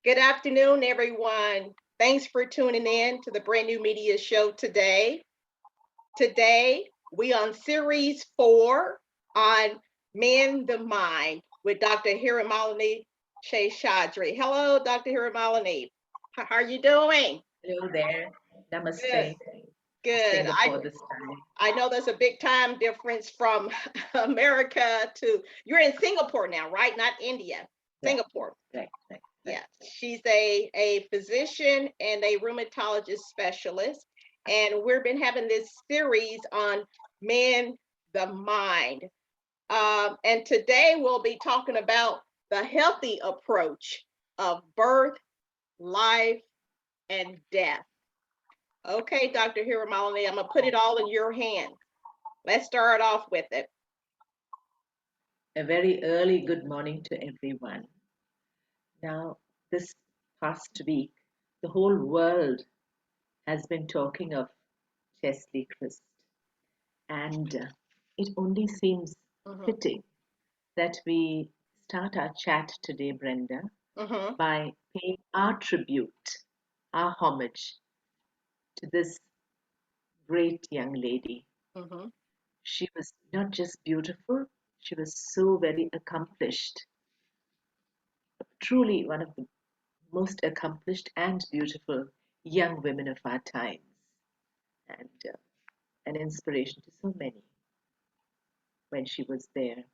Good afternoon, everyone. Thanks for tuning in to the Brand New Media show today. Today, we on series 4 on Men the Mind with Dr. Hirimalini Seshadri. Hello, Dr. Hirimalini. How are you doing? Hello there. Namaste. Good. Good. Singapore this time. I know there's a big time difference from America to, you're in Singapore now, right? Not India. Singapore. Right. Yeah, she's a physician and a rheumatologist specialist. And we've been having this series on men, the mind. And today we'll be talking about the healthy approach of birth, life, and death. Okay, Dr. Hirimalini, I'm going to put it all in your hands. Let's start off with it. A very early good morning to everyone. Now, this past week, the whole world has been talking of Chesley Christ. And it only seems fitting that we start our chat today, Brenda, by paying our tribute, our homage to this great young lady. She was not just beautiful, she was so very accomplished. Truly one of the most accomplished and beautiful young women of our times, and an inspiration to so many when she was there.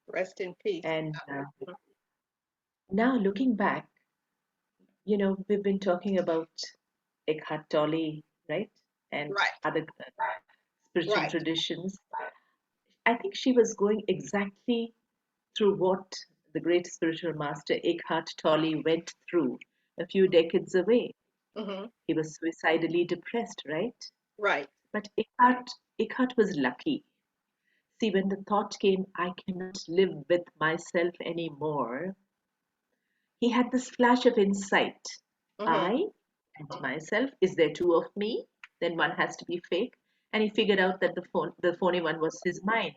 Rest in peace. And now looking back, we've been talking about Eckhart Tolle, right? And other spiritual traditions. I think she was going exactly through what the great spiritual master Eckhart Tolle went through a few decades away. He was suicidally depressed, right? Right. But Eckhart was lucky. See, when the thought came, I cannot live with myself anymore, he had this flash of insight. I and myself, is there two of me? Then one has to be fake. And he figured out that the phony one was his mind.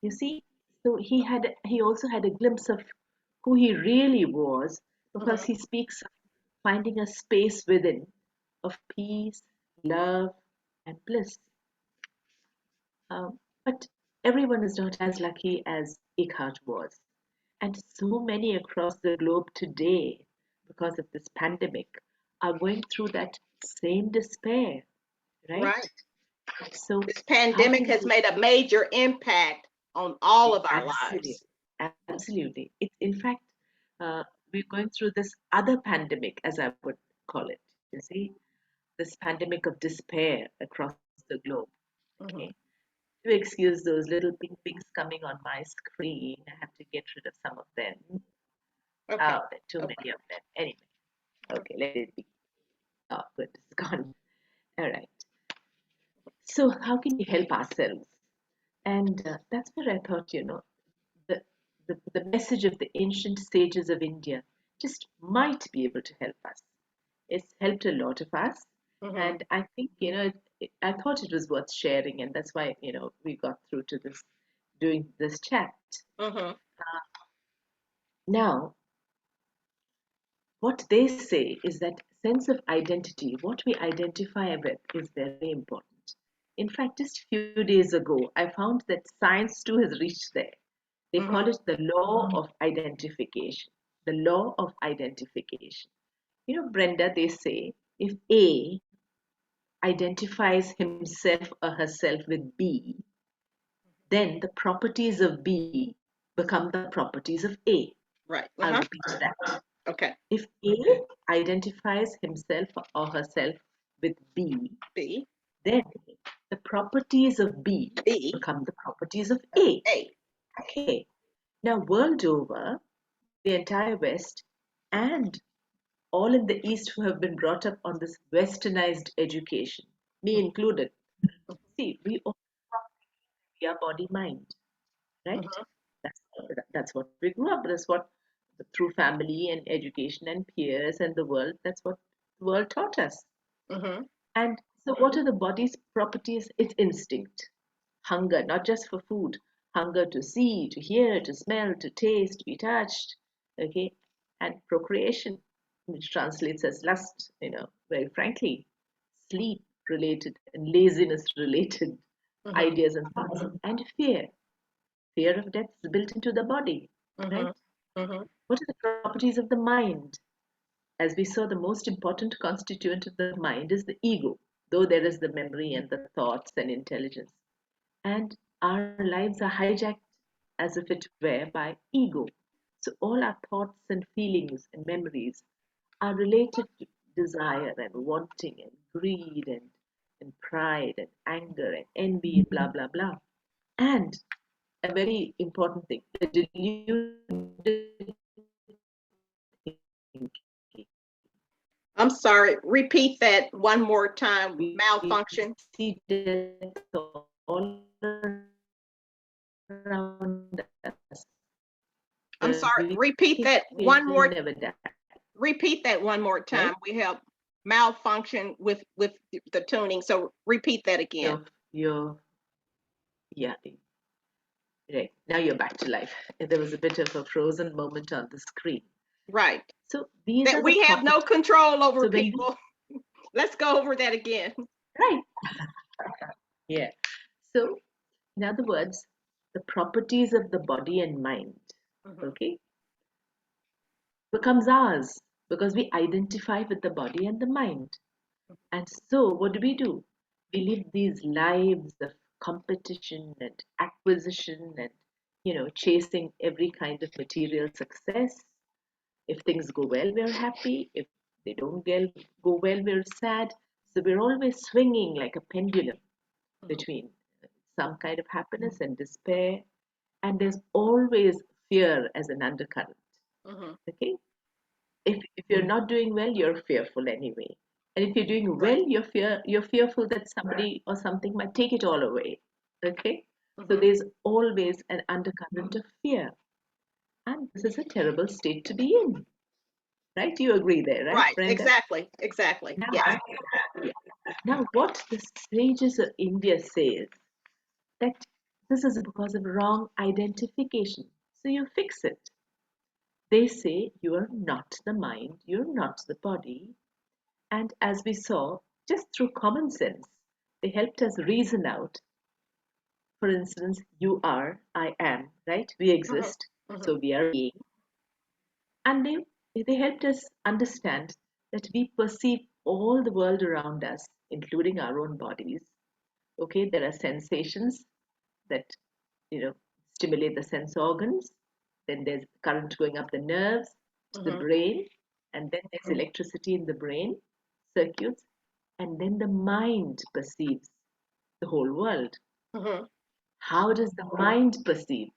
You see, so he also had a glimpse of who he really was, because he speaks of finding a space within of peace, love, and bliss. But everyone is not as lucky as Eckhart was. And so many across the globe today, because of this pandemic, are going through that same despair, right? So this pandemic has made a major impact on all of our lives. Absolutely. It's in fact, we're going through this other pandemic, as I would call it. You see, this pandemic of despair across the globe. Okay. Do excuse those little pink things coming on my screen. I have to get rid of some of them. Okay. There are too many of them. Anyway. Okay, let it be. Oh, good. It's gone. All right. So, how can we help ourselves? And that's where I thought, the, the message of the ancient sages of India just might be able to help us. It's helped a lot of us. And I think, I thought it was worth sharing. And that's why, we got through to this, doing this chat. Now, what they say is that sense of identity, what we identify with, is very important. In fact, just a few days ago, I found that science too has reached there. They call it the law of identification. The law of identification. Brenda, they say if A identifies himself or herself with B, then the properties of B become the properties of A. Right. I'll repeat that. Okay. If A identifies himself or herself with B, then the properties of B become the properties of A. Okay. Now, world over, the entire West and all in the East who have been brought up on this westernized education, me included, see, we all are body mind, right? That's what we grew up. That's what through family and education and peers and the world. That's what the world taught us. And so, what are the body's properties? It's instinct, hunger, not just for food, hunger to see, to hear, to smell, to taste, to be touched. Okay, and procreation, which translates as lust, very frankly, sleep related and laziness related ideas and thoughts, and fear. Fear of death is built into the body, right? What are the properties of the mind? As we saw, the most important constituent of the mind is the ego, though there is the memory and the thoughts and intelligence. And our lives are hijacked as if it were by ego. So all our thoughts and feelings and memories are related to desire and wanting and greed and pride and anger and envy and blah blah blah. And a very important thing, the deluded thinking. I'm sorry, repeat that one more time. Malfunction. See death all around us. I'm sorry, repeat that one more. Never die. Repeat that one more time. Right? We have malfunction with the tuning. So repeat that again. Yeah. Right. Now you're back to life. There was a bit of a frozen moment on the screen. Right. So these that are we have no control over people. Let's go over that again. Right. Yeah. So, in other words, the properties of the body and mind, okay, becomes ours because we identify with the body and the mind. And so, what do? We live these lives of competition and acquisition and, chasing every kind of material success. If things go well, we're happy. If they don't go well, we're sad. So we're always swinging like a pendulum between some kind of happiness and despair. And there's always fear as an undercurrent. Okay? If you're not doing well, you're fearful anyway. And if you're doing well, you're fearful that somebody or something might take it all away. Okay? So there's always an undercurrent of fear. And this is a terrible state to be in. Right? You agree there, right? Right, Brenda? Exactly. Now, yes. Now, what the sages of India says that this is because of wrong identification. So you fix it. They say you are not the mind, you're not the body. And as we saw, just through common sense, they helped us reason out. For instance, you are, I am, right? We exist, so we are being. And they helped us understand that we perceive all the world around us, including our own bodies. Okay, there are sensations that stimulate the sense organs. Then there's current going up the nerves to the brain, and then there's electricity in the brain circuits, and then the mind perceives the whole world. How does the mind perceive?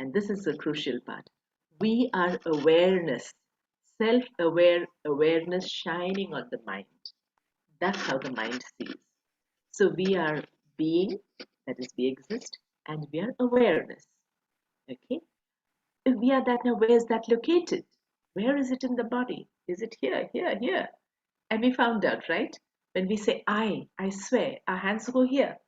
And this is the crucial part. We are awareness, self-aware awareness shining on the mind. That's how the mind sees. So we are being, that is, we exist, and we are awareness. Okay? If we are that now, where is that located? Where is it in the body? Is it here, here, here? And we found out, right? When we say I swear, our hands go here.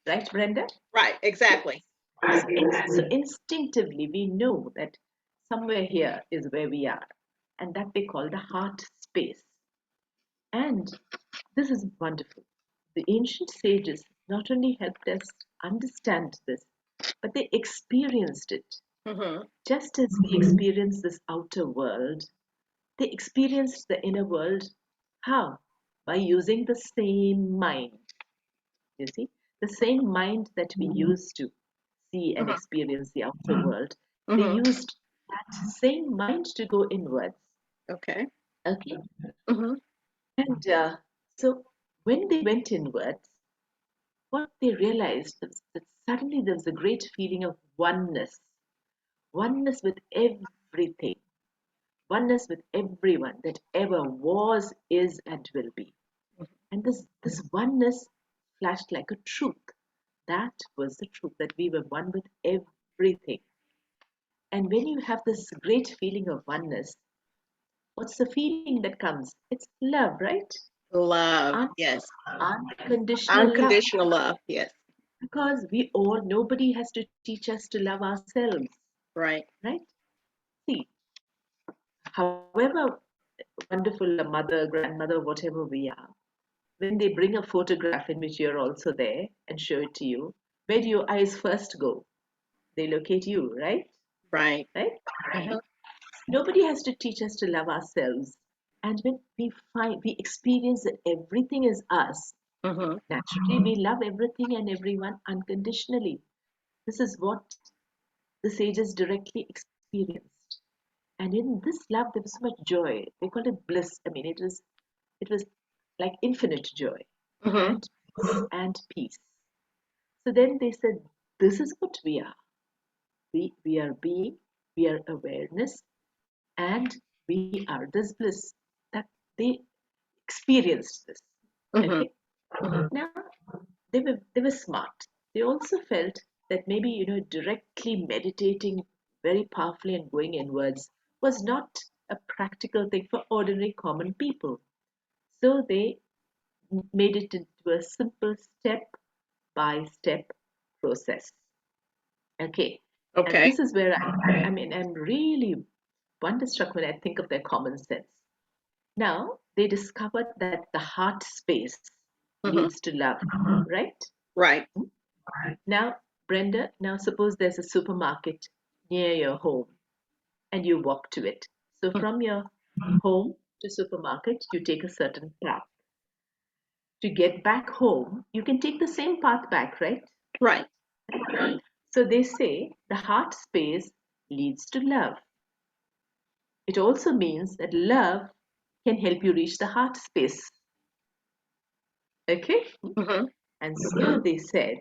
Right, Brenda? Right, exactly. So instinctively, we know that somewhere here is where we are. And that they call the heart space. And this is wonderful. The ancient sages not only helped us understand this, but they experienced it. Just as we experience this outer world, they experienced the inner world. How? By using the same mind. You see, the same mind that we use to see and experience the outer world, they used that same mind to go inwards. Okay. And so when they went inwards, what they realized was that suddenly there was a great feeling of oneness with everything, oneness with everyone that ever was, is, and will be. And this oneness flashed like a truth. That was the truth, that we were one with everything. And when you have this great feeling of oneness, what's the feeling that comes? It's love, right? Love, yes. Unconditional love, yes. Because nobody has to teach us to love ourselves. Right. Right? See, however wonderful a mother, grandmother, whatever we are, when they bring a photograph in which you're also there and show it to you, where do your eyes first go? They locate you, right? Right. Right? Uh-huh. Nobody has to teach us to love ourselves. And when we experience that everything is us, naturally we love everything and everyone unconditionally. This is what the sages directly experienced. And in this love, there was so much joy. They called it bliss. I mean, it was like infinite joy and peace. So then they said, this is what we are. We are being, we are awareness, and we are this bliss. That they experienced this. Okay. Now they were smart. They also felt that maybe directly meditating very powerfully and going inwards was not a practical thing for ordinary common people. So they made it into a simple step by step process. Okay. And this is where I'm really wonderstruck when I think of their common sense. Now they discovered that the heart space leads to love, right? Right. Now, Brenda, now suppose there's a supermarket near your home and you walk to it. So from your home to supermarket, you take a certain path. To get back home, you can take the same path back, right? Right. So they say the heart space leads to love. It also means that love can help you reach the heart space. Okay? And so they said,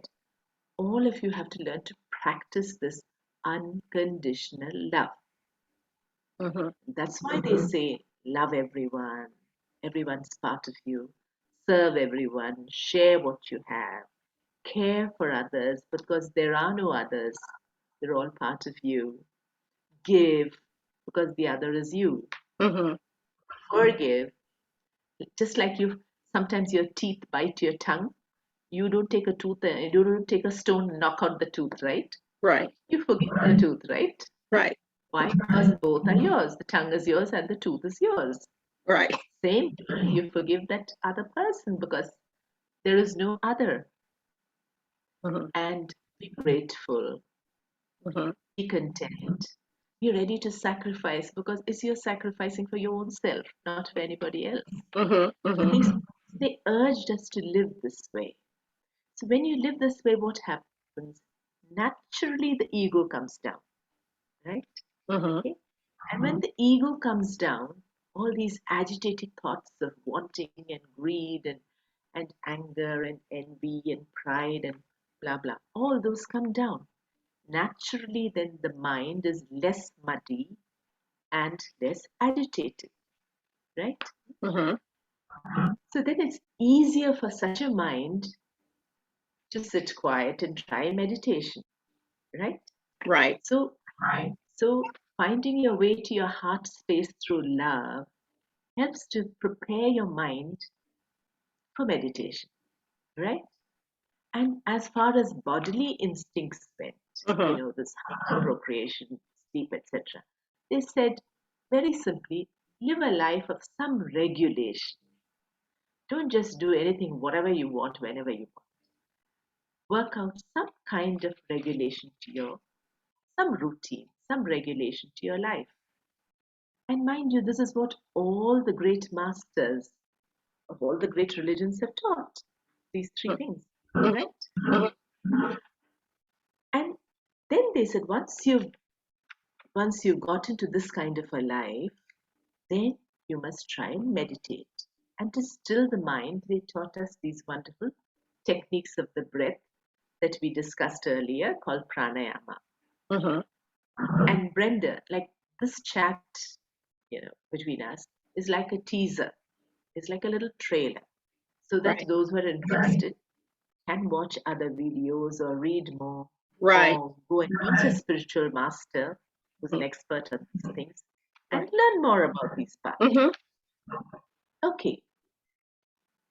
all of you have to learn to practice this unconditional love. That's why they say, love everyone, everyone's part of you, serve everyone, share what you have, care for others because there are no others, they're all part of you, give because the other is you, forgive, just like you sometimes your teeth bite your tongue. You don't take a tooth, you don't take a stone and knock out the tooth, right? Right. You forgive the tooth, right? Right. Why? Because both are yours. The tongue is yours and the tooth is yours. Right. Same, you forgive that other person because there is no other. And be grateful, be content, be ready to sacrifice because it's you're sacrificing for your own self, not for anybody else. They urged us to live this way. So when you live this way, what happens? Naturally, the ego comes down, right? Okay? And when the ego comes down, all these agitated thoughts of wanting and greed and anger and envy and pride and blah blah, all those come down. Naturally, then the mind is less muddy and less agitated, right? So then it's easier for such a mind to sit quiet and try meditation, right? Right. So finding your way to your heart space through love helps to prepare your mind for meditation, right? And as far as bodily instincts went, this hunger, procreation, sleep, etc., they said very simply, live a life of some regulation. Don't just do anything, whatever you want, whenever you want. Work out some kind of regulation some routine, some regulation to your life. And mind you, this is what all the great masters of all the great religions have taught. These three things, right? And then they said, once you've got into this kind of a life, then you must try and meditate. And to still the mind, they taught us these wonderful techniques of the breath that we discussed earlier called pranayama. And Brenda, like this chat, between us is like a teaser. It's like a little trailer. So that those who are interested can watch other videos or read more. Right. Or go and meet a spiritual master who's an expert on these things and learn more about these paths. Okay.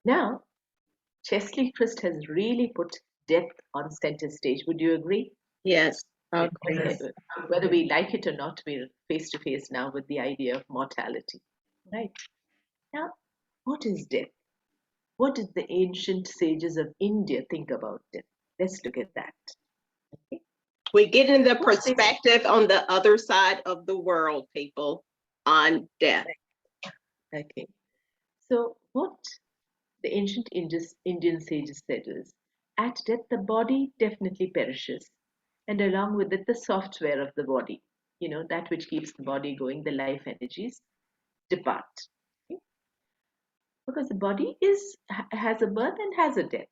Now, Chesley Christ has really put depth on center stage. Would you agree? Yes. Okay. Whether we like it or not, we're face to face now with the idea of mortality. Right. Now, what is death? What did the ancient sages of India think about death? Let's look at that. Okay. We get in the perspective on the other side of the world, people, on death. Okay. So what the ancient Indian sages said is, at death the body definitely perishes, and along with it the software of the body, that which keeps the body going, the life energies, depart. Okay? Because the body has a birth and has a death.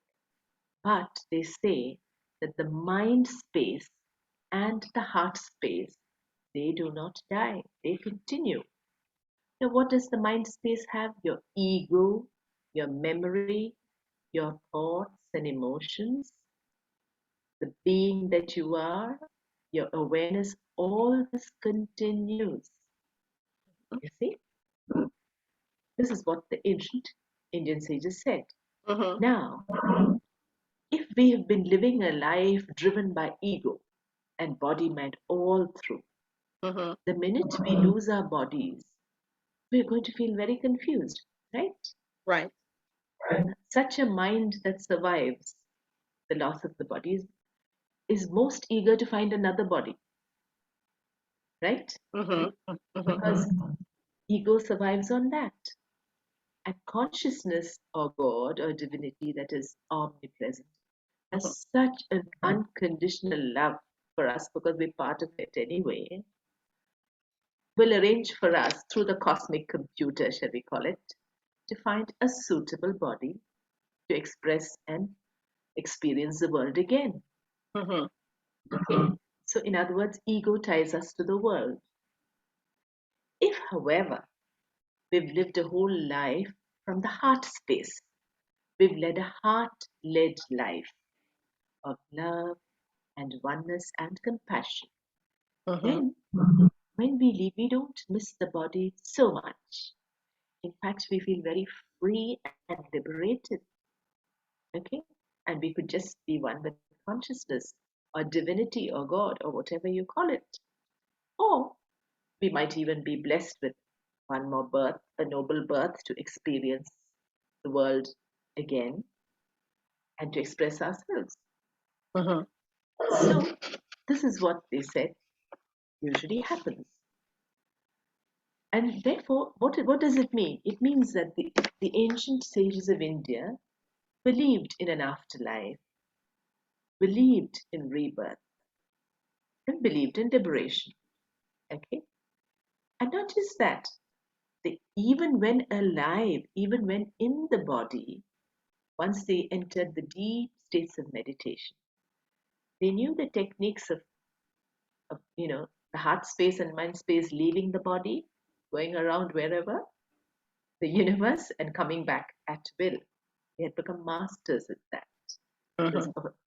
But they say that the mind space and the heart space, they do not die, they continue. Now, what does the mind space have? Your ego, your memory, your thoughts and emotions, the being that you are, your awareness, all this continues. You see? This is what the ancient Indian sages said. Now, if we have been living a life driven by ego and body mind all through, the minute we lose our bodies, we're going to feel very confused, right? Right. Such a mind that survives the loss of the body is most eager to find another body, right? Because ego survives on that. And consciousness or God or divinity that is omnipresent has such an unconditional love for us because we're part of it anyway, will arrange for us through the cosmic computer, shall we call it, to find a suitable body to express and experience the world again. Okay? So, in other words, ego ties us to the world. If, however, we've lived a whole life from the heart space, we've led a heart-led life of love and oneness and compassion, then when we leave, we don't miss the body so much. In fact, we feel very free and liberated. Okay? And we could just be one with consciousness or divinity or God or whatever you call it. Or we might even be blessed with one more birth, a noble birth to experience the world again and to express ourselves. So, this is what they said usually happens. And therefore, what does it mean? It means that the ancient sages of India believed in an afterlife, believed in rebirth, and believed in liberation. Okay? And not just that, even when alive, even when in the body, once they entered the deep states of meditation, they knew the techniques of the heart space and mind space leaving the body, going around wherever, the universe, and coming back at will. They had become masters at that.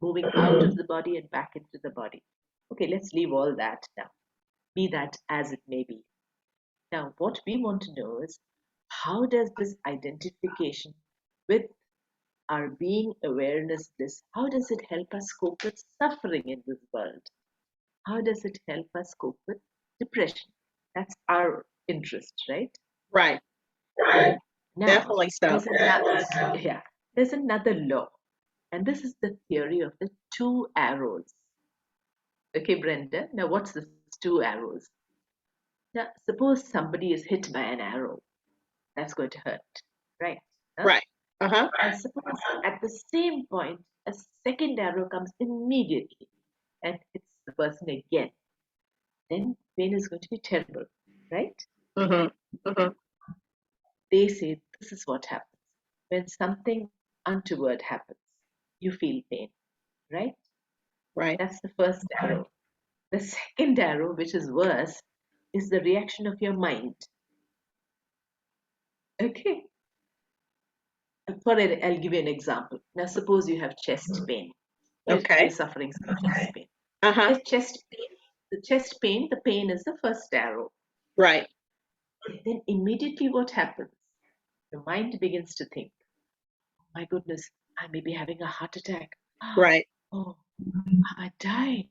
Moving out of the body and back into the body. Okay, let's leave all that now. Be that as it may be. Now, what we want to know is, how does this identification with our being awareness bliss, how does it help us cope with suffering in this world? How does it help us cope with depression? That's our interest, right? Right. Now, definitely so. There's another law, and this is the theory of the two arrows. Okay, Brenda, now what's the two arrows? Now, suppose somebody is hit by an arrow. That's going to hurt, right? Right. And suppose at the same point, a second arrow comes immediately and hits the person again. Then pain is going to be terrible, right? They say this is what happens. When something untoward happens, you feel pain, right? Right. That's the first arrow. The second arrow, which is worse, is the reaction of your mind. Okay. I'll give you an example. Now, suppose you have chest pain. Okay. You're suffering from chest pain. The chest pain, the pain is the first arrow. Right. Then immediately what happens? The mind begins to think, oh my goodness, I may be having a heart attack. Right. Oh, am I dying?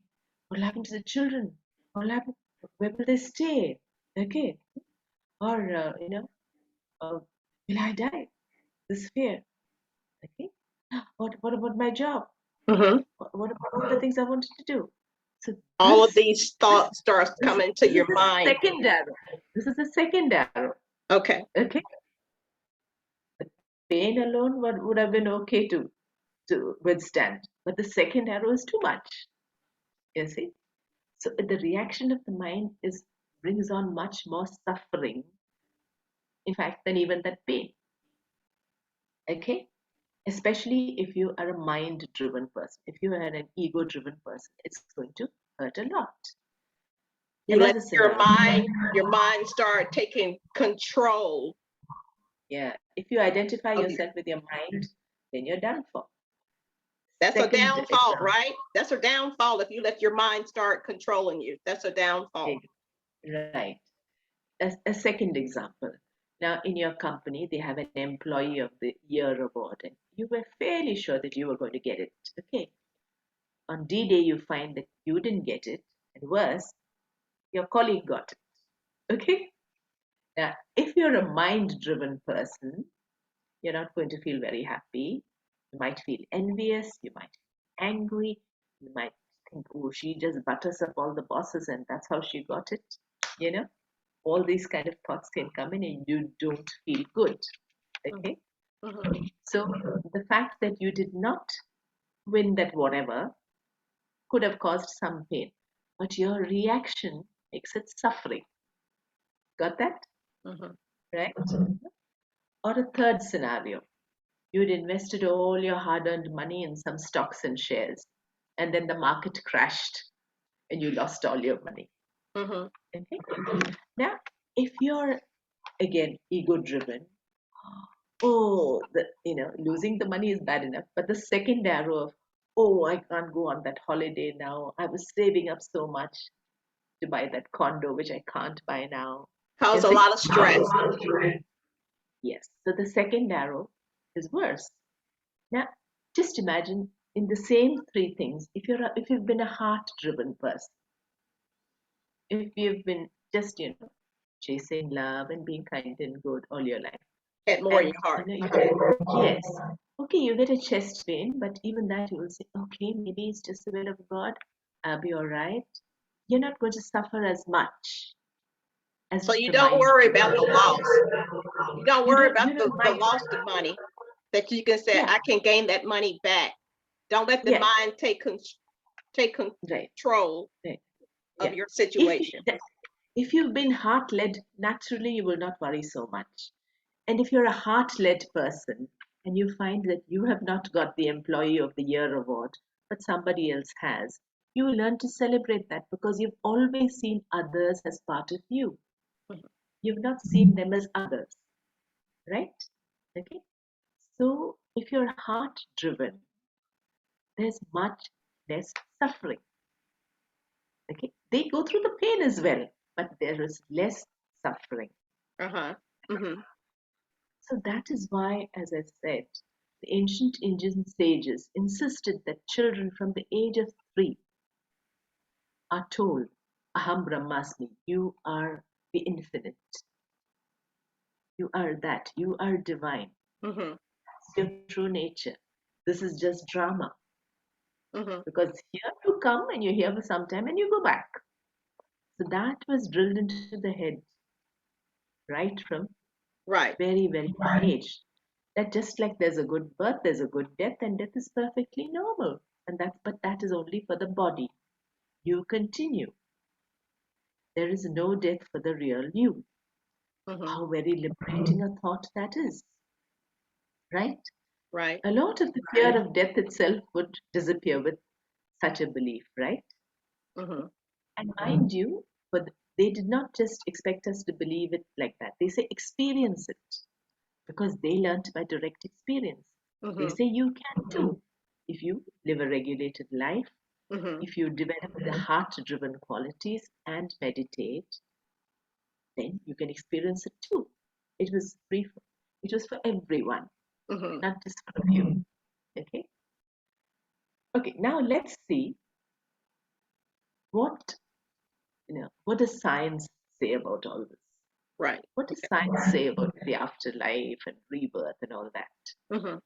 What will happen to the children? What will happen? Where will they stay? Okay. Or, will I die? This fear. Okay. What about my job? Mhm. What about all the things I wanted to do? So All of these thoughts start coming to your mind. Second arrow. This is the second arrow. Okay. Okay. The pain alone would have been okay to withstand, but the second arrow is too much. You see. So the reaction of the mind brings on much more suffering, in fact, than even that pain. Okay. Especially if you are a mind-driven person. If you are an ego-driven person, it's going to hurt a lot. You let your mind start taking control. Yeah. If you identify yourself with your mind, then you're done for. That's a downfall, right? That's a downfall if you let your mind start controlling you. That's a downfall. Right. A second example. Now, in your company, they have an Employee of the Year award, and you were fairly sure that you were going to get it. Okay. On D-Day, you find that you didn't get it, and worse, your colleague got it. Okay. Now, if you're a mind-driven person, you're not going to feel very happy. You might feel envious. You might feel angry. You might think, oh, she just butters up all the bosses, and that's how she got it. All these kind of thoughts can come in and you don't feel good. Okay. Mm-hmm. So the fact that you did not win that whatever could have caused some pain, but your reaction makes it suffering. Got that? Mm-hmm. Right? Or a third scenario, you'd invested all your hard-earned money in some stocks and shares, and then the market crashed and you lost all your money. Mm-hmm. Okay. Now, if you're again ego-driven, losing the money is bad enough, but the second arrow of, oh, I can't go on that holiday now. I was saving up so much to buy that condo, which I can't buy now. Cause a lot of stress. Yes. So the second arrow is worse. Now, just imagine in the same three things, if you've been a heart-driven person, if you've been just, chasing love and being kind and good all your life. Had more in your heart. Yes. Okay, you get a chest pain, but even that you will say, okay, maybe it's just the will of God. I'll be all right. You're not going to suffer as much. So you don't worry about the loss. You don't worry about the loss of money. That you can say, I can gain that money back. Don't let the mind take control of your situation. If you've been heart-led, naturally you will not worry so much. And if you're a heart-led person and you find that you have not got the Employee of the Year award, but somebody else has, you will learn to celebrate that because you've always seen others as part of you. You've not seen them as others, right? Okay. So if you're heart-driven, there's much less suffering. Okay. They go through the pain as well, but there is less suffering. Mm-hmm. So that is why, as I said, the ancient Indian sages insisted that children from the age of 3 are told, Aham Brahmasmi, you are the infinite. You are that. You are divine. Mm-hmm. That's your true nature. This is just drama. Mm-hmm. Because here you come and you're here for some time and you go back. So that was drilled into the head right from very, very young age. That just like there's a good birth, there's a good death, and death is perfectly normal. But that is only for the body. You continue. There is no death for the real you. Mm-hmm. How very liberating a thought that is. Right? Right. A lot of the fear of death itself would disappear with such a belief, right? Mm-hmm. And mind you, but they did not just expect us to believe it like that. They say experience it. Because they learnt by direct experience. Mm-hmm. They say you can too. If you live a regulated life, mm-hmm. if you develop the heart-driven qualities and meditate, then you can experience it too. It was free. It was for everyone, mm-hmm. not just for a few. Okay. Okay. Now let's see what what does science say about all this? Right. What does science say about the afterlife and rebirth and all that? Mm-hmm.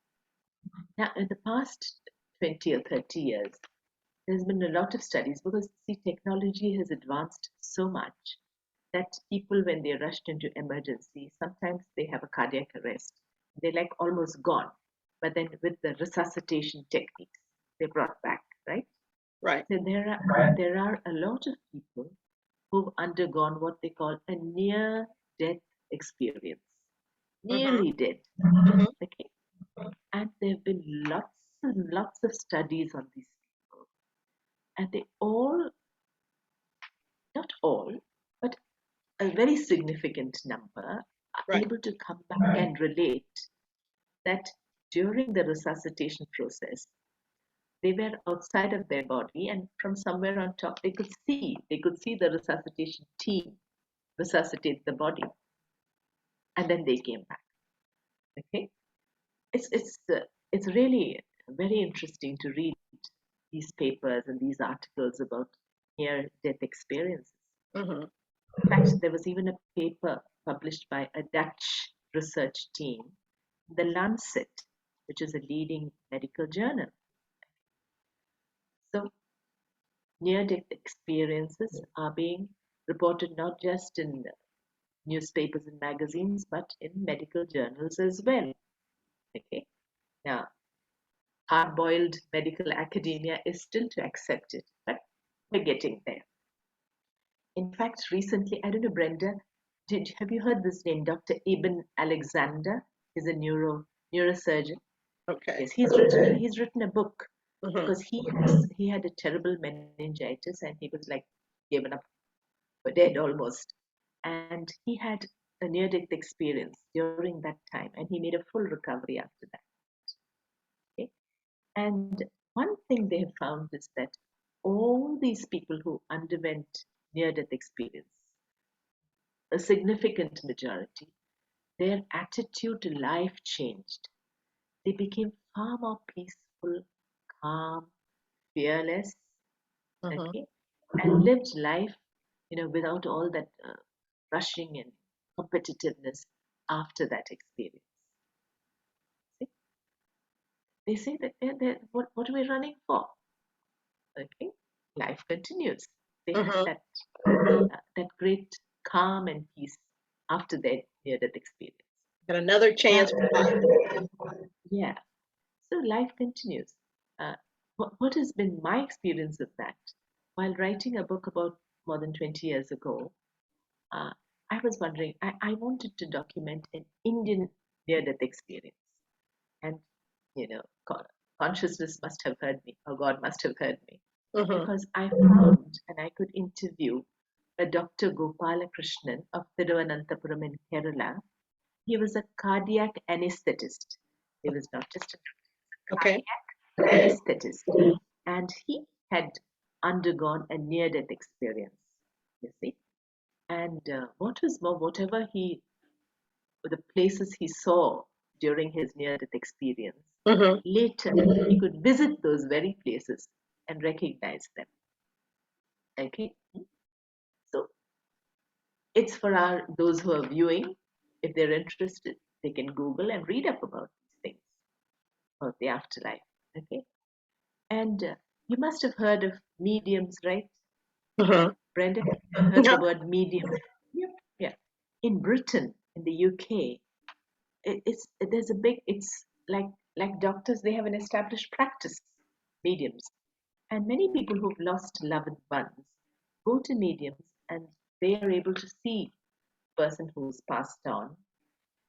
Now, in the past 20 or 30 years, there's been a lot of studies because, see, technology has advanced so much that people, when they're rushed into emergency, sometimes they have a cardiac arrest. They're like almost gone. But then with the resuscitation techniques, they're brought back, right? Right. So there are a lot of people who've undergone what they call a near-death experience. Nearly dead. Mm-hmm. Okay. And there have been lots and lots of studies on these people. And they all, not all, but a very significant number are able to come back and relate that during the resuscitation process, they were outside of their body, and from somewhere on top they could see the resuscitation team resuscitate the body, and then they came back. Okay, it's really very interesting to read these papers and these articles about near death experiences. Mm-hmm. In fact, there was even a paper published by a Dutch research team, the Lancet, which is a leading medical journal. So near-death experiences are being reported not just in newspapers and magazines, but in medical journals as well. Okay. Now, hard-boiled medical academia is still to accept it, but we're getting there. In fact, recently, I don't know, Brenda, have you heard this name, Dr. Ibn Alexander? He's a neurosurgeon. Okay. Yes, he's written a book because he had a terrible meningitis and he was like given up for dead almost. And he had a near-death experience during that time, and he made a full recovery after that. Okay? And one thing they have found is that all these people who underwent near-death experience, a significant majority, their attitude to life changed. They became far more peaceful, calm, fearless, okay, and lived life, without all that rushing and competitiveness after that experience. See? They say that what are we running for? Okay, life continues. They have that great calm and peace after their near-death experience. And another chance for life. Yeah. So life continues. What has been my experience of that? While writing a book about more than 20 years ago, I was wondering, I wanted to document an Indian near-death experience. And, consciousness must have heard me, or God must have heard me. Because I found and I could interview a Dr. Gopalakrishnan of Thiruvananthapuram in Kerala. He was a cardiac anesthetist. He was not just a cardiac anesthetist. And he had undergone a near-death experience, you see. And what was more, the places he saw during his near-death experience, later he could visit those very places and recognize them. Okay, so it's for those who are viewing. If they're interested, they can Google and read up about these things, about the afterlife. Okay, and you must have heard of mediums, right? Brenda, heard the word medium? Yep. Yeah. In Britain, in the UK, it's like doctors, they have an established practice, mediums. And many people who've lost loved ones go to mediums and they are able to see the person who's passed on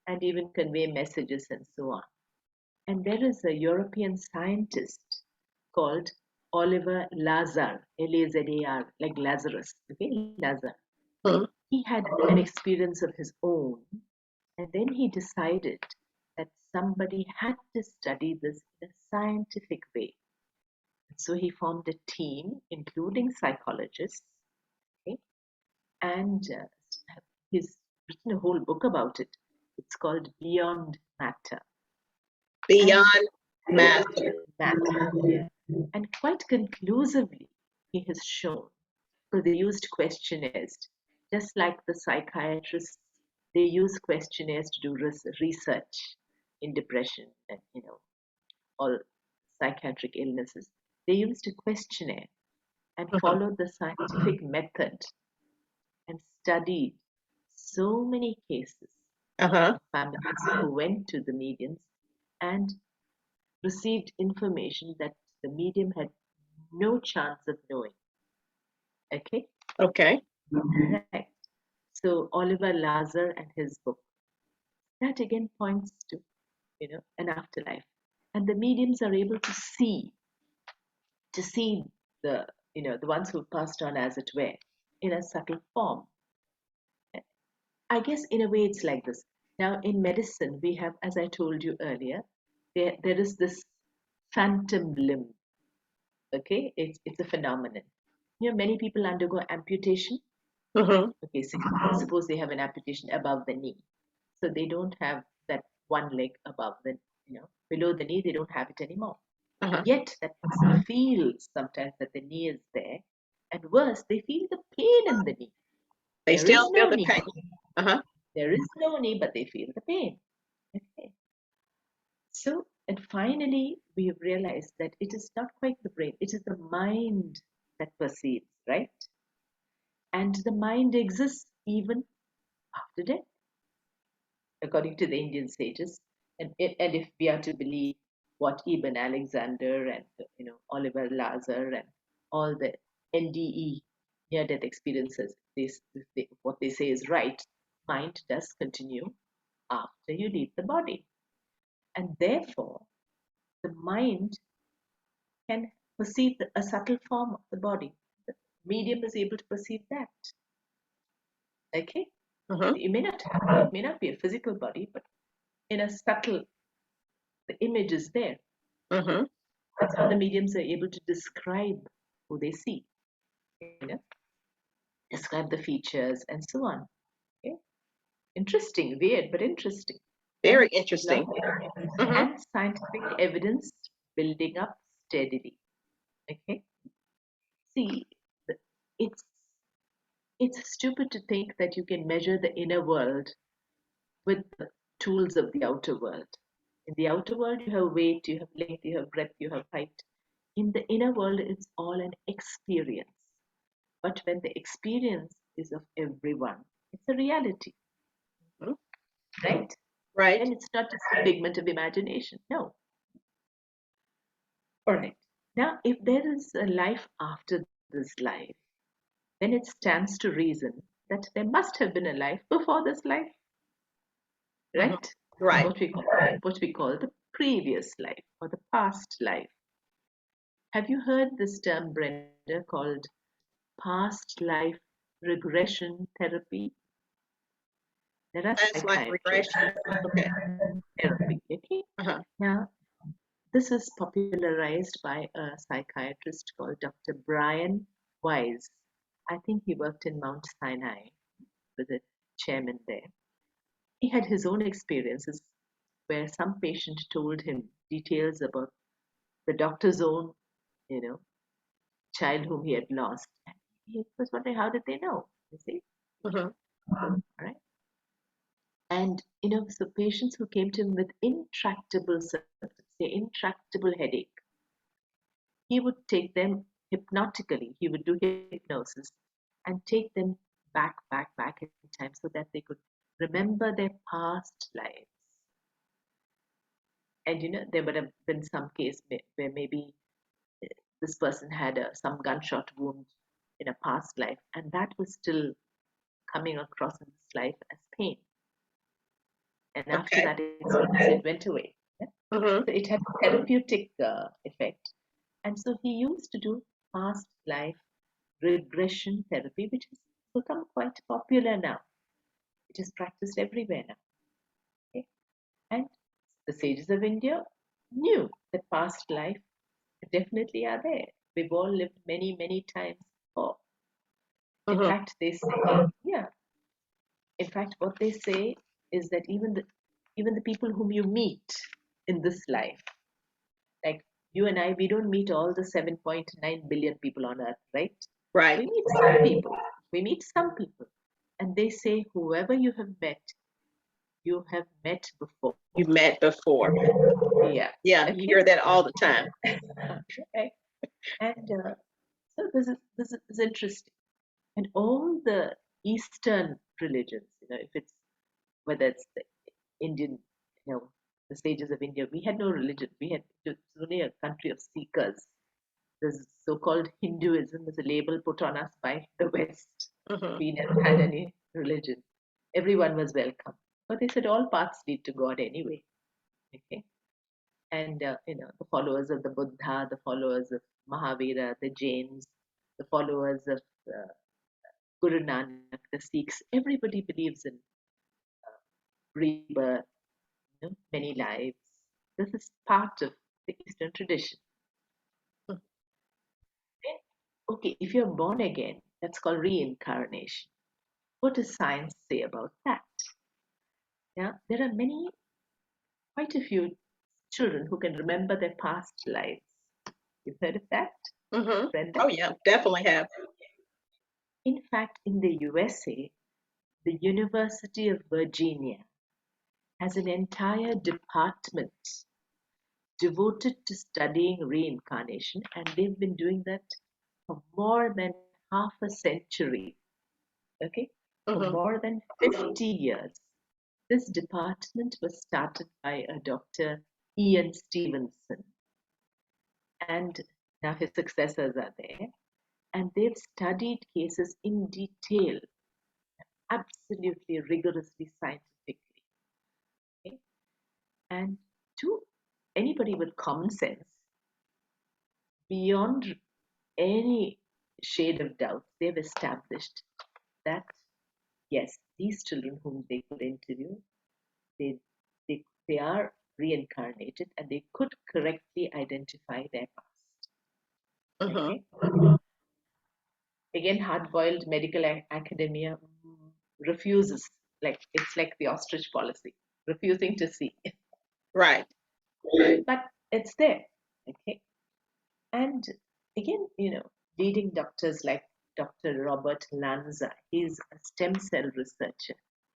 and even convey messages and so on. And there is a European scientist called Oliver Lazar, Lazar, like Lazarus, okay, Lazar. He had an experience of his own, and then he decided that somebody had to study this in a scientific way. So he formed a team, including psychologists, okay? And he's written a whole book about it. It's called Beyond Matter. Beyond Matter. Yeah. And quite conclusively, he has shown So they used questionnaires, just like the psychiatrists. They use questionnaires to do research in depression and all psychiatric illnesses. They used a questionnaire and followed the scientific method and studied so many cases of families who went to the mediums and received information that the medium had no chance of knowing. Okay? Okay. Right. So Oliver Lazar and his book, that again points to, an afterlife. And the mediums are able to see the, the ones who passed on, as it were, in a subtle form. I guess in a way it's like this. Now in medicine, we have, as I told you earlier, there is this phantom limb. Okay, it's a phenomenon. Many people undergo amputation. Okay, so suppose they have an amputation above the knee, so they don't have that one leg above the, below the knee. They don't have it anymore. Yet that person feels sometimes that the knee is there, and worse, they feel the pain in the knee. They still feel the pain. There is no knee, but they feel the pain. Okay. So, and finally, we have realized that it is not quite the brain, it is the mind that perceives, right? And the mind exists even after death, according to the Indian sages. And if we are to believe what Ibn Alexander and Oliver Lazar and all the NDE, near-death experiences, what they say is right. Mind does continue after you leave the body, and therefore the mind can perceive a subtle form of the body. The medium is able to perceive that. Okay, it may not be a physical body, but in a subtle, the image is there. That's how the mediums are able to describe who they see, describe the features and so on. Okay? Interesting, weird, but interesting. Very interesting. And scientific evidence building up steadily. Okay. See, it's stupid to think that you can measure the inner world with the tools of the outer world. In the outer world, you have weight, you have length, you have breadth, you have height. In the inner world, it's all an experience. But when the experience is of everyone, it's a reality. Right? Right. And it's not just a figment of imagination. No. All right. Now, if there is a life after this life, then it stands to reason that there must have been a life before this life. Right? Right. What we call the previous life or the past life. Have you heard this term, Brenda, called past life regression therapy? There are Past life regression. Okay. Therapy. Okay. Now, this is popularized by a psychiatrist called Dr. Brian Weiss. I think he worked in Mount Sinai with the chairman there. He had his own experiences where some patient told him details about the doctor's own, child whom he had lost. And he was wondering, how did they know? You see? Right? And, so patients who came to him with intractable symptoms, say intractable headache, he would take them hypnotically. He would do hypnosis and take them back in time so that they could remember their past lives. And there would have been some case where maybe this person had some gunshot wound in a past life, and that was still coming across in this life as pain. And after that it went away. Yeah? So it had a therapeutic effect. And so he used to do past life regression therapy, which has become quite popular now. It is practiced everywhere now. Okay? And the sages of India knew that past life definitely are there. We've all lived many, many times before. In fact, they say, In fact, what they say is that even the people whom you meet in this life, like you and I, we don't meet all the 7.9 billion people on earth, right? Right. We meet some people. We meet some people, and they say, whoever you have met before. You met before. Yeah. Yeah, Okay. you hear that all the time. Okay. And so this is interesting. And all the Eastern religions, if it's whether it's the Indian, the sages of India, we had no religion. It was only a country of seekers. This so-called Hinduism was a label put on us by the West. We never had any religion. Everyone was welcome. But they said all paths lead to God anyway. Okay. And, the followers of the Buddha, the followers of Mahavira, the Jains, the followers of Guru Nanak, the Sikhs, everybody believes in rebirth, many lives. This is part of the Eastern tradition. Okay, if you're born again, that's called reincarnation. What does science say about that? Yeah, there are quite a few children who can remember their past lives. You've heard of that? Mm-hmm. Oh, yeah, definitely have. In fact, in the USA, the University of Virginia has an entire department devoted to studying reincarnation, and they've been doing that for more than half a century. Okay? For more than 50 years. This department was started by a Dr. Ian Stevenson, and now his successors are there, and they've studied cases in detail, absolutely rigorously scientifically. Okay? And to anybody with common sense, beyond any shade of doubt, they've established that yes, these children whom they could interview, they, they are reincarnated and they could correctly identify their past. Okay? Again, hard-boiled medical academia refuses, it's like the ostrich policy, refusing to see. Right. But it's there. Okay. And again, leading doctors like Dr. Robert Lanza, he's a stem cell researcher,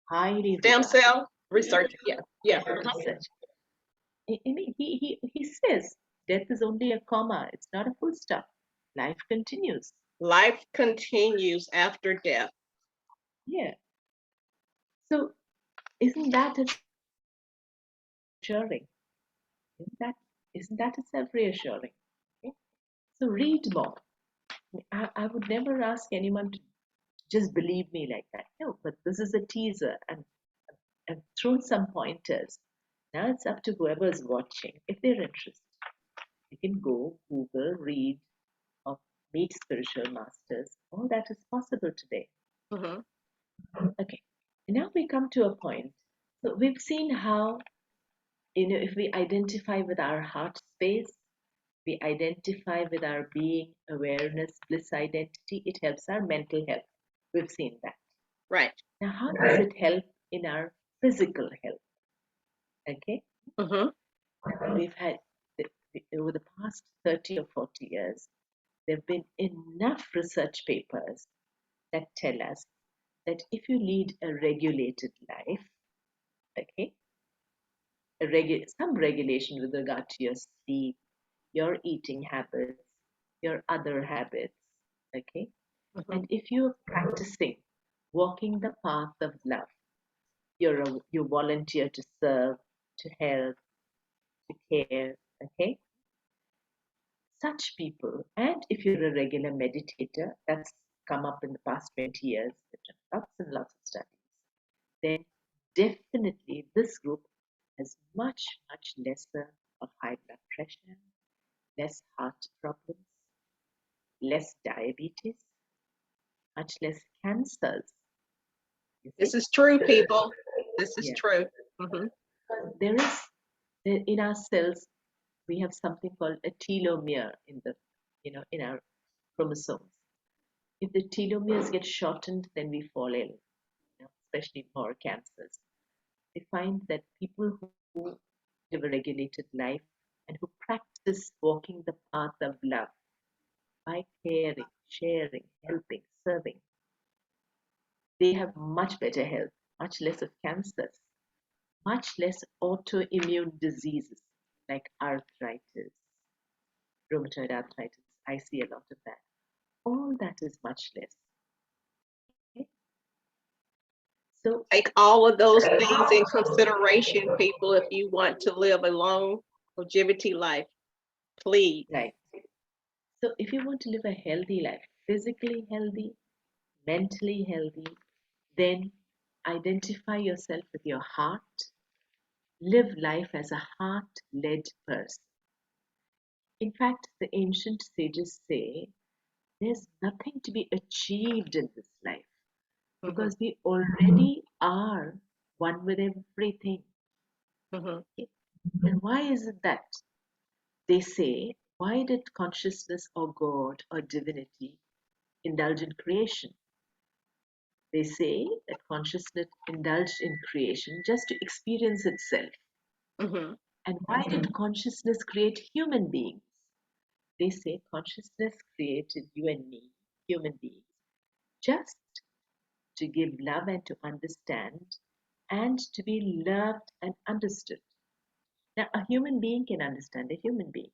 highly stem cell researcher. Yeah. Research. He says death is only a comma, it's not a full stop. Life continues. Life continues after death. Yeah. So isn't that reassuring? Isn't that itself reassuring? Okay? So read more. I would never ask anyone to just believe me like that. No, but this is a teaser, and I've thrown some pointers. Now it's up to whoever's watching. If they're interested, you can go, Google, read, or meet spiritual masters. All that is possible today. Okay. Now we come to a point. So we've seen how, if we identify with our heart space, we identify with our being, awareness, bliss identity, it helps our mental health. We've seen that. Right. Now, how does it help in our physical health? Okay. We've had, over the past 30 or 40 years, there have been enough research papers that tell us that if you lead a regulated life, okay, some regulation with regard to your sleep, your eating habits, your other habits, okay, and if you're practicing walking the path of love, you volunteer to serve, to help, to care, okay, such people, and if you're a regular meditator, that's come up in the past 20 years, lots and lots of studies, then definitely this group has much, much lesser of high blood pressure, less heart problems, less diabetes, much less cancers. This is true, people. This is true. There is, in our cells, we have something called a telomere in our chromosomes. If the telomeres get shortened, then we fall ill, especially more cancers. They find that people who live a regulated life and who practice walking the path of love by caring, sharing, helping, serving, they have much better health, much less of cancers, much less autoimmune diseases like arthritis, rheumatoid arthritis. I see a lot of that. All that is much less. Okay? So take all of those things in consideration, people, if you want to live a long longevity life, please. Right. So if you want to live a healthy life, physically healthy, mentally healthy, then identify yourself with your heart. Live life as a heart-led person. In fact, the ancient sages say there's nothing to be achieved in this life because we already are one with everything. And why is it that? They say, why did consciousness or God or divinity indulge in creation? They say that consciousness indulged in creation just to experience itself. And why did consciousness create human beings? They say consciousness created you and me, human beings, just to give love and to understand and to be loved and understood. Now, a human being can understand a human being.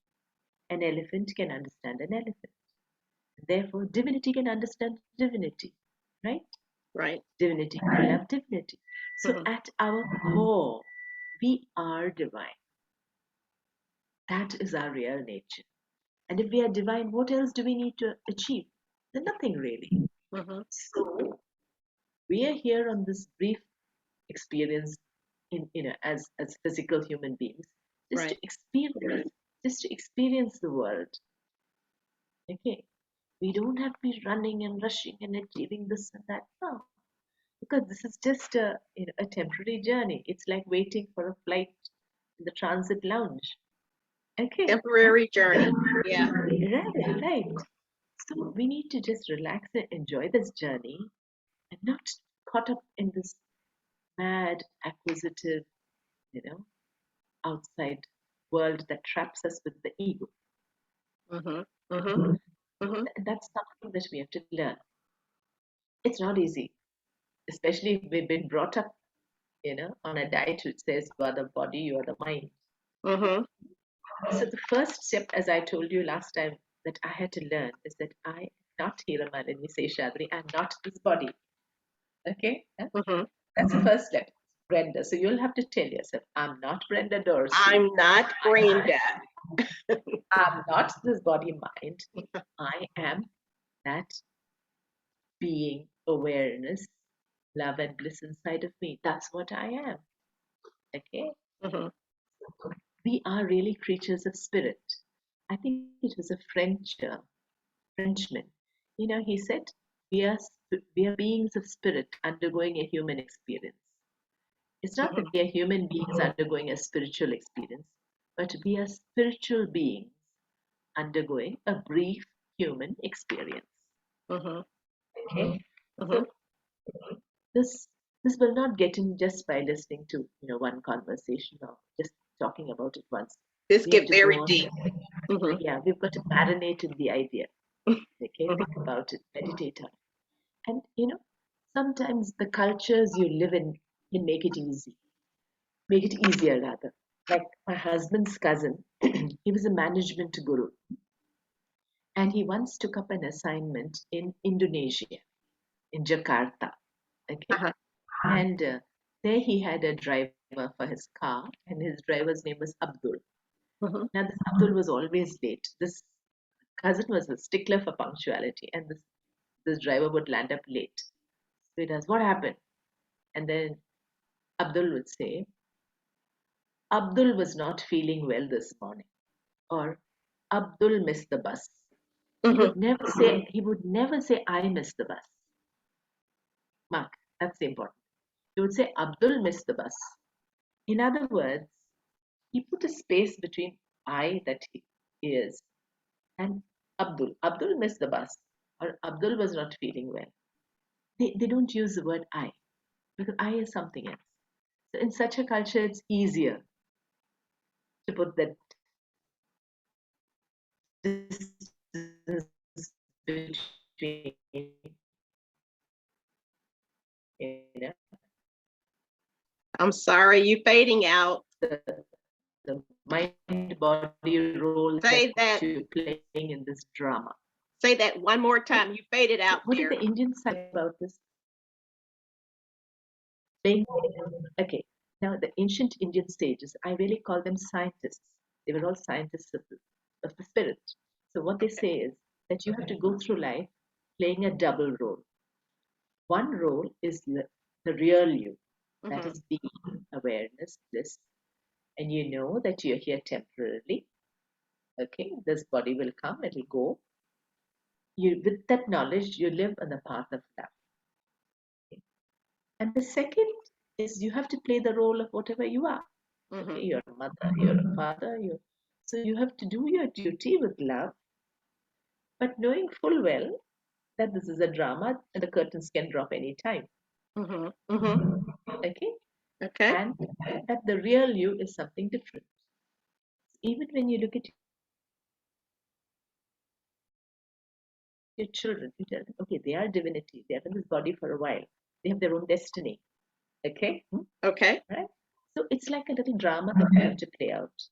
An elephant can understand an elephant. Therefore, divinity can understand divinity, right? Right. Divinity can love divinity. So at our core, we are divine. That is our real nature. And if we are divine, what else do we need to achieve? Then nothing really. So we are here on this brief experience as physical human beings, just to experience the world. Okay. We don't have to be running and rushing and achieving this and that. No. Because this is just a temporary journey. It's like waiting for a flight in the transit lounge. Okay. Temporary journey. Yeah. Right. So we need to just relax and enjoy this journey and not caught up in this mad, acquisitive, outside world that traps us with the ego. That's something that we have to learn. It's not easy, especially if we've been brought up, on a diet which says you are the body, you are the mind. So the first step, as I told you last time, that I had to learn is that I am not Hirimalini Seshadri. I'm not this body. Okay? That's the first step. Brenda. So you'll have to tell yourself, I'm not Brenda Dorsey. I'm not Brenda. I'm not this body mind. I am that being, awareness, love and bliss inside of me. That's what I am. Okay? We are really creatures of spirit. I think it was a Frenchman. He said, we are beings of spirit undergoing a human experience. It's not that we are human beings undergoing a spiritual experience, but we are spiritual beings undergoing a brief human experience. Okay? So this will not get in just by listening to one conversation or just talking about it once. This get very deep. Yeah, we've got to marinate in the idea. Okay, think about it, meditate on it. And sometimes the cultures you live in can make it easier rather. Like my husband's cousin, he was a management guru. And he once took up an assignment in Indonesia, in Jakarta. Okay. And there he had a driver for his car, and his driver's name was Abdul. Now, this Abdul was always late. This cousin was a stickler for punctuality, and this driver would land up late. So he does, what happened? And then Abdul would say, Abdul was not feeling well this morning, or Abdul missed the bus. He would never say I missed the bus. Mark, that's important. He would say Abdul missed the bus. In other words, he put a space between I that he is and Abdul. Abdul missed the bus, or Abdul was not feeling well. They don't use the word I, because I is something else. So in such a culture, it's easier to put that distance between between, I'm sorry, you fading out. The mind-body role that you're playing in this drama. Say that one more time. You faded out. What did the Indians say about this? Okay, now the ancient Indian sages, I really call them scientists. They were all scientists of the spirit. So what they say is that you have to go through life playing a double role. One role is the real you, that is being, awareness, bliss, and you know that you're here temporarily. Okay, this body will come, it'll go. With that knowledge, you live on the path of love. Okay. And the second is you have to play the role of whatever you are. Okay, you're a mother, you're a father, so you have to do your duty with love, but knowing full well that this is a drama and the curtains can drop any time. Okay? And that the real you is something different. Even when you look at your children, you tell them, okay, they are divinity. They are in this body for a while. They have their own destiny. Okay? Okay. Right? So it's like a little drama that you have to play out.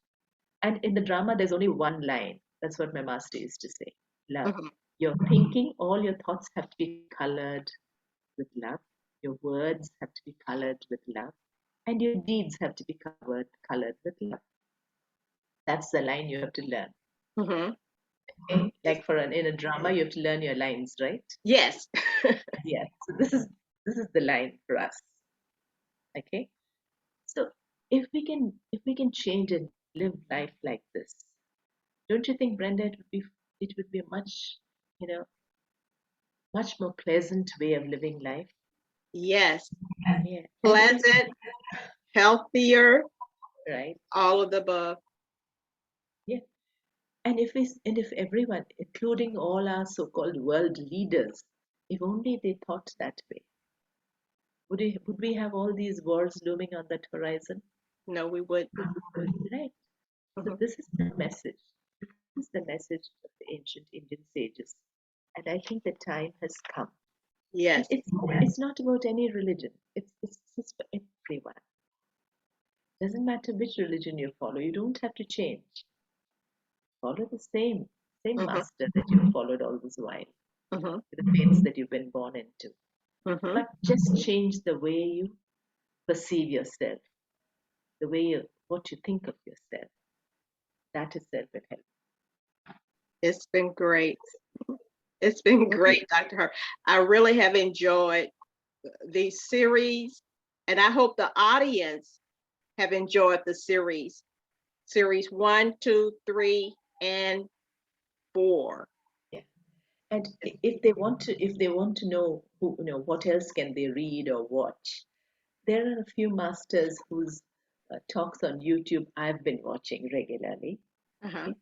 And in the drama, there's only one line. That's what my master used to say. Love. Your thinking, all your thoughts have to be colored with love. Your words have to be colored with love. And your deeds have to be colored with love. That's the line you have to learn. Okay? Like in a drama, you have to learn your lines, right? Yes. Yeah. So this is the line for us. Okay. So if we can change and live life like this, don't you think, Brenda, it would be a much much more pleasant way of living life? Yes. Yeah. Pleasant, healthier, right? All of the above. Yeah. And if everyone, including all our so-called world leaders, if only they thought that way, would we have all these wars looming on that horizon? No, we wouldn't. Right. So this is the message. This is the message of the ancient Indian sages. And I think the time has come. Yes. It's not about any religion. It's just for everyone. Doesn't matter which religion you follow. You don't have to change. Follow the same master that you followed all this while. The faiths that you've been born into. But just change the way you perceive yourself, the way what you think of yourself. That itself will help. It's been great. It's been great, Dr. Hart. I really have enjoyed these series, and I hope the audience have enjoyed the series 1, 2, 3, and 4. Yeah. And if they want to know what else can they read or watch, there are a few masters whose talks on YouTube I've been watching regularly. Okay?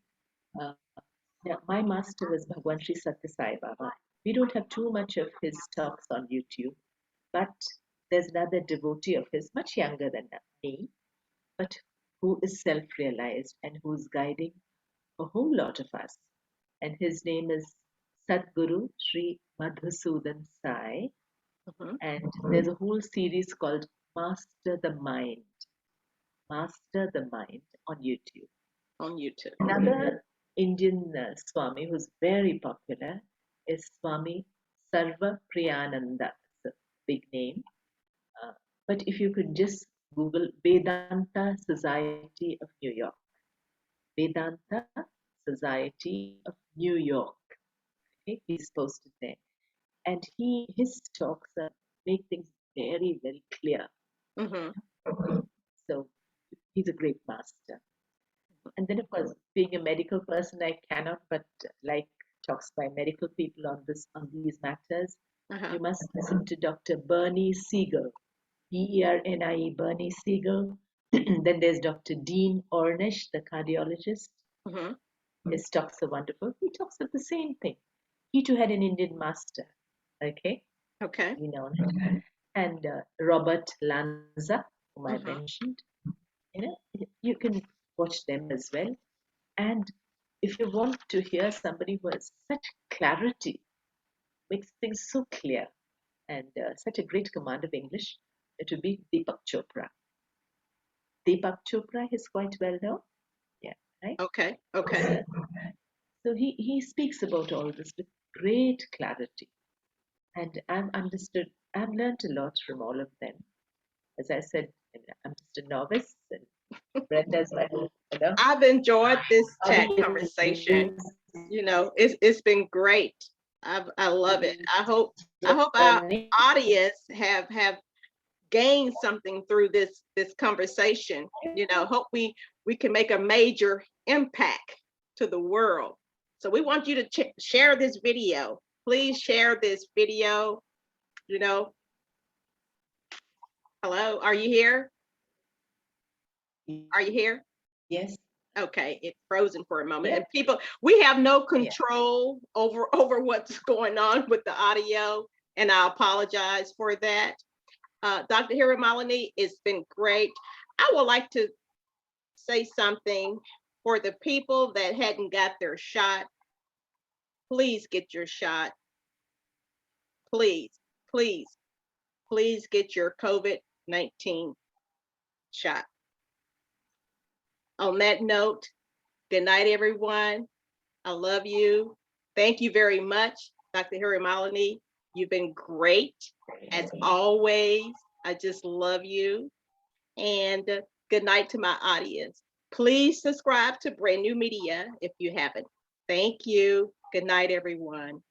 Now, my master was Bhagwan Sri Sathya Sai Baba. We don't have too much of his talks on YouTube, but there's another devotee of his, much younger than me, but who is self-realized and who's guiding a whole lot of us. And his name is Sadguru Sri Madhusudan Sai. And there's a whole series called Master the Mind. Master the Mind on YouTube. Another Indian Swami who's very popular is Swami Sarvapriyananda. It's a big name. But if you could just Google Vedanta Society of New York. Vedanta Society of New York. Okay, he's posted there. And his talks make things very, very clear. So he's a great master. And then, of course, being a medical person, I cannot but like talks by medical people on these matters. You must listen to Dr. Bernie Siegel, BERNIE, Bernie Siegel. Then there's Dr. Dean Ornish, the cardiologist. His talks are wonderful. He talks of the same thing. He too had an Indian master. Okay. And Robert Lanza, whom I mentioned. You can watch them as well. And if you want to hear somebody who has such clarity makes things so clear, and such a great command of English, it would be Deepak Chopra. Deepak Chopra is quite well known. Yeah, right? Okay, okay. So he speaks about all this with great clarity. And I've learned a lot from all of them. As I said, I'm just a novice, and Brenda's my, I've enjoyed this chat conversation. You know, it's been great. I love it. I hope our audience have gained something through this conversation. You know, hope we can make a major impact to the world. So we want you to share this video. Please share this video. You know, hello, are you here? Are you here? Yes. Okay, it's frozen for a moment. Yeah. And people, we have no control over what's going on with the audio, and I apologize for that. Dr. Hirimalini, it's been great. I would like to say something for the people that hadn't got their shot. Please get your shot. Please, please, please get your COVID-19 shot. On that note, good night, everyone. I love you. Thank you very much, Dr. Hirimalini. You've been great, as always. I just love you. And good night to my audience. Please subscribe to Brand New Media if you haven't. Thank you. Good night, everyone.